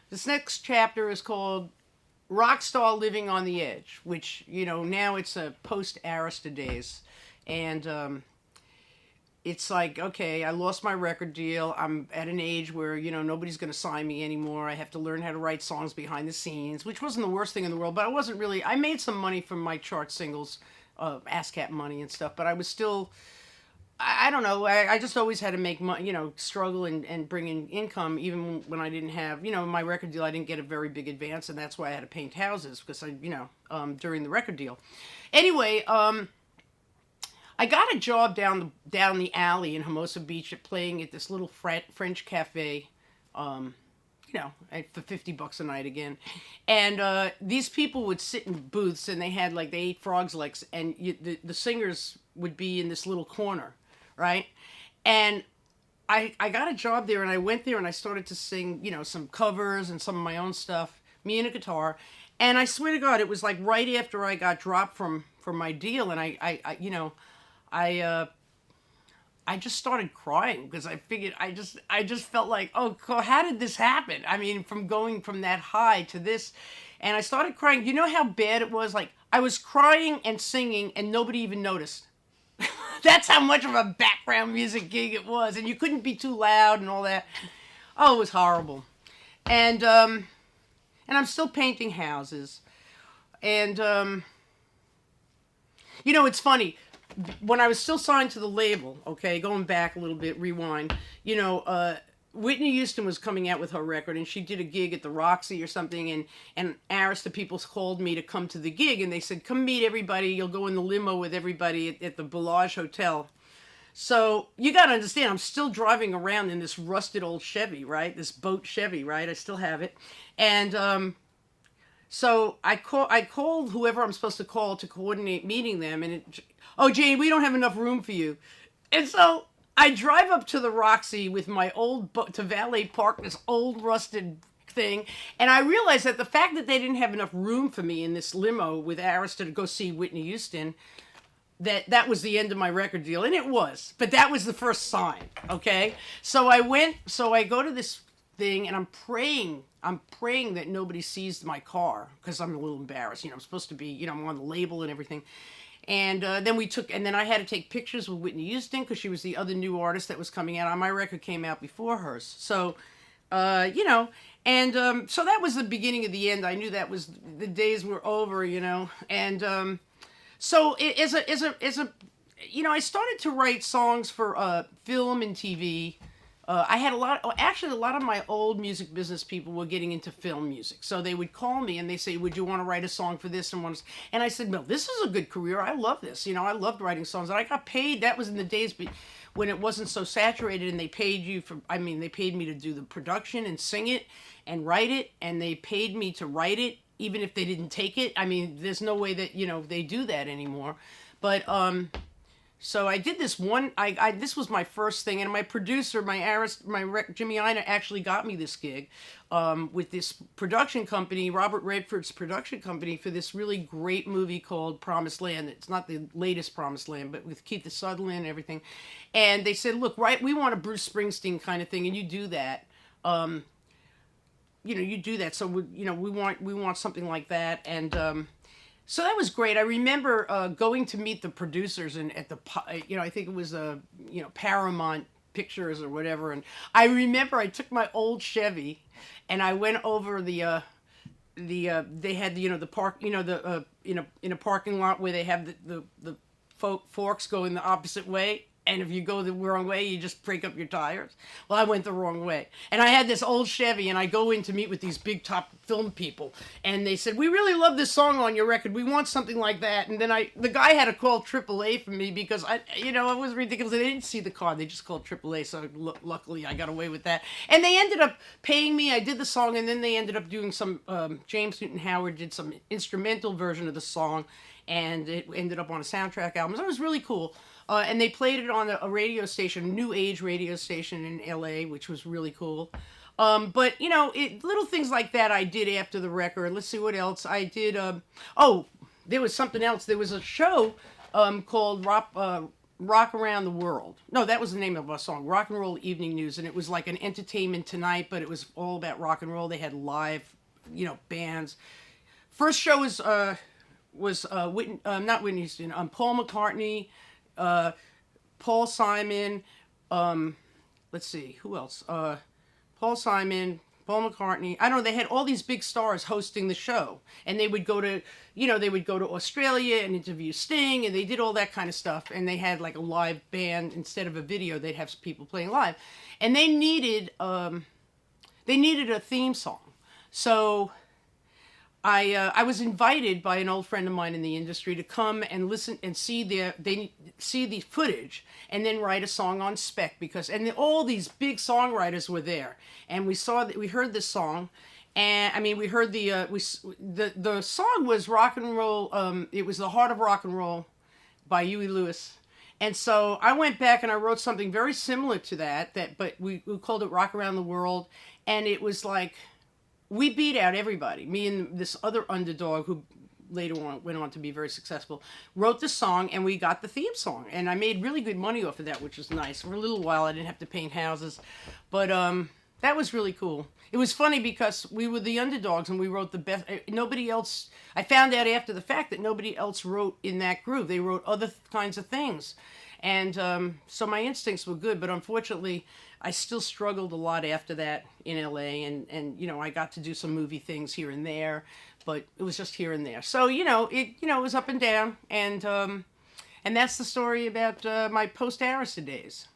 This next chapter is called Rockstar Living on the Edge, which, now it's a post Arista days. And it's like, okay, I lost my record deal. I'm at an age where, nobody's going to sign me anymore. I have to learn how to write songs behind the scenes, which wasn't the worst thing in the world, but I wasn't really, I made some money from my chart singles, ASCAP money and stuff, but I was still, I don't know. I just always had to make money, struggle and bring in income, even when I didn't have, my record deal. I didn't get a very big advance, and that's why I had to paint houses because during the record deal. Anyway, I got a job down the alley in Hermosa Beach playing at this little French cafe. For $50 a night again. And these people would sit in booths, and they ate frogs' legs, and the singers would be in this little corner, right? And I got a job there, and I went there and I started to sing, some covers and some of my own stuff, me and a guitar. And I swear to God, it was like right after I got dropped from my deal, and I just started crying because I figured I just felt like, oh, how did this happen? I mean, from going from that high to this, and I started crying. You know how bad it was? Like I was crying and singing, and nobody even noticed. That's how much of a background music gig it was, and you couldn't be too loud and all that. Oh, it was horrible, and I'm still painting houses, and it's funny. When I was still signed to the label, okay, going back a little bit, rewind, Whitney Houston was coming out with her record, and she did a gig at the Roxy or something, and Arista people called me to come to the gig, and they said, come meet everybody, you'll go in the limo with everybody at the Bellage Hotel. So, you gotta understand, I'm still driving around in this rusted old Chevy, right? This boat Chevy, right? I still have it. And, so I called whoever I'm supposed to call to coordinate meeting them, and oh, Jane, we don't have enough room for you. And so I drive up to the Roxy with my old boat to valet park this old rusted thing, and I realized that the fact that they didn't have enough room for me in this limo with Arista to go see Whitney Houston, that was the end of my record deal, and it was. But that was the first sign, okay? So I go to this thing, and I'm praying that nobody sees my car because I'm a little embarrassed. I'm supposed to be, I'm on the label and everything. And then I had to take pictures with Whitney Houston because she was the other new artist that was coming out. My record came out before hers. So, so that was the beginning of the end. I knew that was the days were over, and so I started to write songs for film and TV. I had a lot of my old music business people were getting into film music. So they would call me and they say, would you want to write a song for this? And I said, no, this is a good career. I love this. I loved writing songs. And I got paid. That was in the days when it wasn't so saturated, and they paid they paid me to do the production and sing it and write it. And they paid me to write it, even if they didn't take it. I mean, there's no way that, they do that anymore. But, so I did this one. This was my first thing, and my producer, Jimmy Ina, actually got me this gig, with this production company, Robert Redford's production company, for this really great movie called Promised Land. It's not the latest Promised Land, but with Keith Sutherland and everything. And they said, "Look, right, we want a Bruce Springsteen kind of thing, and you do that. You do that. So we want something like that." And so that was great. I remember going to meet the producers and at the, I think it was Paramount Pictures or whatever. And I remember I took my old Chevy, and I went over they had the park, in a parking lot where they have the forks going the opposite way. And if you go the wrong way, you just break up your tires. Well, I went the wrong way. And I had this old Chevy, and I go in to meet with these big top film people. And they said, we really love this song on your record. We want something like that. And then the guy had to call AAA for me because, it was ridiculous. They didn't see the car. They just called AAA. So luckily, I got away with that. And they ended up paying me. I did the song, and then they ended up doing some, James Newton Howard did some instrumental version of the song. And it ended up on a soundtrack album. So it was really cool. And they played it on a radio station, a new age radio station in LA, which was really cool. But, little things like that I did after the record. Let's see what else I did. There was something else. There was a show called Rock Around the World. No, that was the name of our song, Rock and Roll Evening News, and it was like an Entertainment Tonight, but it was all about rock and roll. They had live, bands. First show was not Whitney Houston, Paul McCartney, Paul Simon. Let's see, who else? Paul Simon, Paul McCartney. I don't know. They had all these big stars hosting the show, and they would go to, Australia and interview Sting, and they did all that kind of stuff. And they had like a live band instead of a video. They'd have people playing live, and they needed a theme song. So I was invited by an old friend of mine in the industry to come and listen and see the footage and then write a song on spec all these big songwriters were there, and we heard this song, and I mean we heard the song was rock and roll. It was The Heart of Rock and Roll by Huey Lewis. And so I went back and I wrote something very similar to but we called it Rock Around the World, and it was like, we beat out everybody. Me and this other underdog who later on went on to be very successful wrote the song, and we got the theme song. And I made really good money off of that, which was nice. For a little while, I didn't have to paint houses. But that was really cool. It was funny because we were the underdogs and we wrote the best. Nobody else, I found out after the fact that nobody else wrote in that group. They wrote other kinds of things. And so my instincts were good, but unfortunately, I still struggled a lot after that in LA, and I got to do some movie things here and there, but it was just here and there. So it was up and down, and that's the story about my post Arista days.